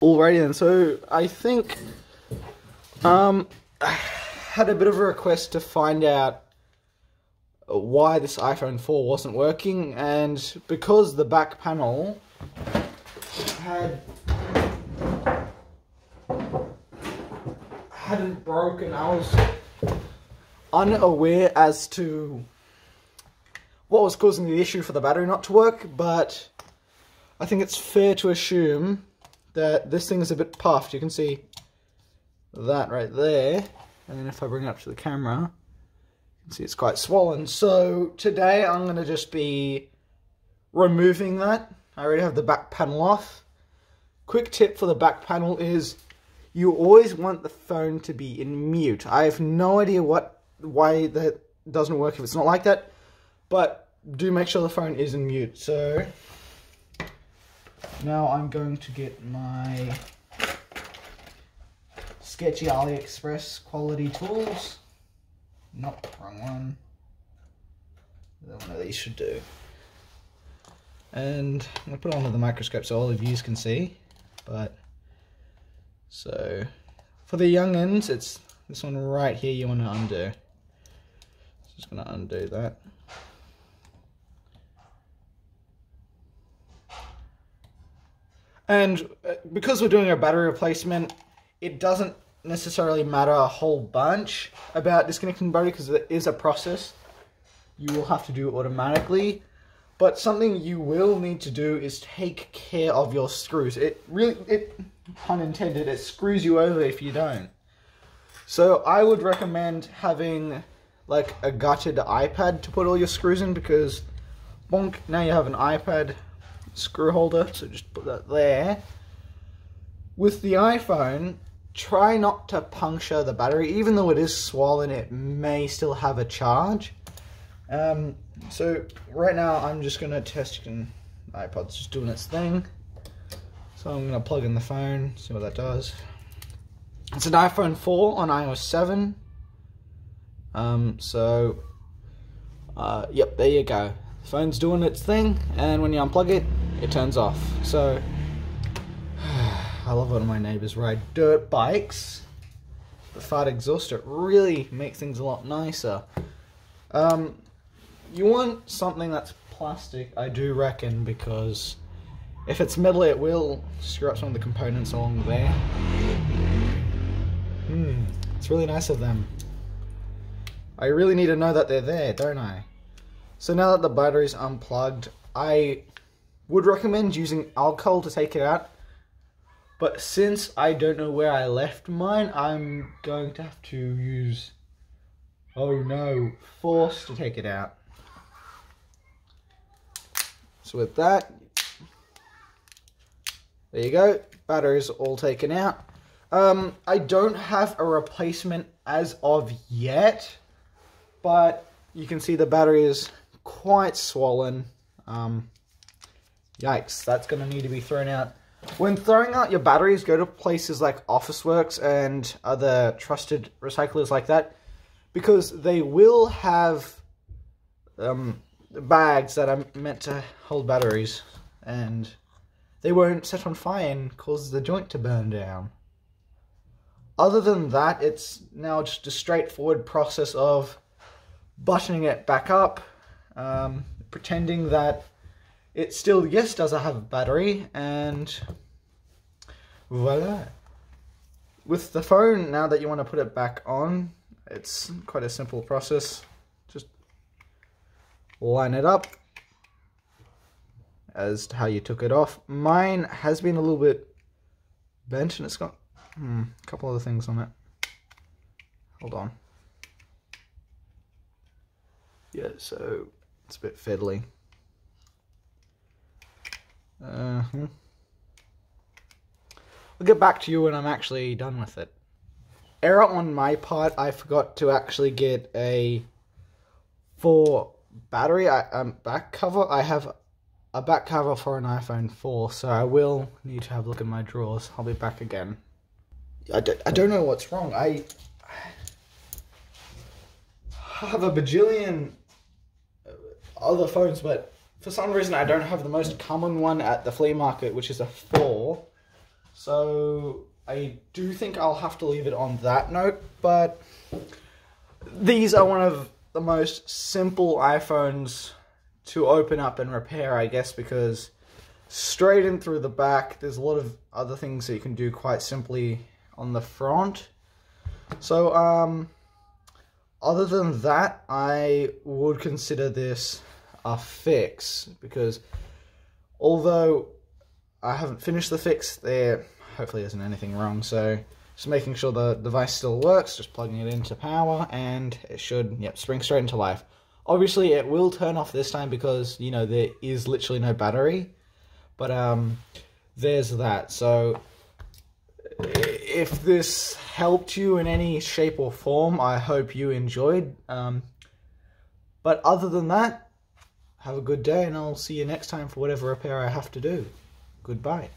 Alrighty then, so I think I had a bit of a request to find out why this iPhone 4 wasn't working, and because the back panel hadn't broken, I was unaware as to what was causing the issue for the battery not to work, but I think it's fair to assume that this thing is a bit puffed. You can see that right there, and then if I bring it up to the camera, you can see it's quite swollen. So today I'm going to just be removing that. I already have the back panel off. Quick tip for the back panel is you always want the phone to be in mute. I have no idea why that doesn't work if it's not like that, but do make sure the phone is in mute. So now I'm going to get my sketchy AliExpress quality tools. Nope, wrong one. One of these should do. And I'm going to put it onto the microscope so all of you can see. But so for the youngins, it's this one right here you want to undo. Just going to undo that. And because we're doing a battery replacement, it doesn't necessarily matter a whole bunch about disconnecting the battery because it is a process you will have to do automatically. But something you will need to do is take care of your screws. It pun intended, it screws you over if you don't. So I would recommend having like a gutted iPad to put all your screws in, because bonk, now you have an iPad screw holder, so just put that there. With the iPhone, try not to puncture the battery. Even though it is swollen, it may still have a charge. So right now I'm just going to test. The iPod's just doing its thing, so I'm going to plug in the phone, see what that does. It's an iPhone 4 on iOS 7. Yep, there you go. The phone's doing its thing, and when you unplug it, it turns off. So I love when my neighbors ride dirt bikes. The fart exhaust, it really makes things a lot nicer. You want something that's plastic, I do reckon, because if it's metal it will screw up some of the components along there. It's really nice of them. I really need to know that they're there, don't I? So now that the battery's unplugged, I would recommend using alcohol to take it out. But since I don't know where I left mine, I'm going to have to use, oh no, force to take it out. So with that, there you go, battery's all taken out. I don't have a replacement as of yet, but you can see the battery is quite swollen. Yikes, that's going to need to be thrown out. When throwing out your batteries, go to places like Officeworks and other trusted recyclers like that, because they will have bags that are meant to hold batteries, and they won't set on fire and cause the joint to burn down. Other than that, it's now just a straightforward process of buttoning it back up, pretending that it still, yes, does have a battery, and voila. With the phone, now that you want to put it back on, it's quite a simple process. Just line it up as to how you took it off. Mine has been a little bit bent, and it's got a couple other things on it. Hold on. Yeah, so it's a bit fiddly. I'll get back to you when I'm actually done with it. Error on my part, I forgot to actually get a battery back cover. I have a back cover for an iPhone 4, so I will need to have a look at my drawers. I'll be back again. I don't know what's wrong. I have a bajillion other phones, but for some reason I don't have the most common one at the flea market, which is a 4. So I do think I'll have to leave it on that note, but these are one of the most simple iPhones to open up and repair, I guess, because straight in through the back, there's a lot of other things that you can do quite simply on the front. So, other than that, I would consider this a fix, because although I haven't finished the fix, there hopefully isn't anything wrong, so just making sure the device still works, just plugging it into power, and it should, yep, spring straight into life. Obviously, it will turn off this time because, you know, there is literally no battery, but there's that. So if this helped you in any shape or form, I hope you enjoyed. But other than that, have a good day, and I'll see you next time for whatever repair I have to do. Goodbye.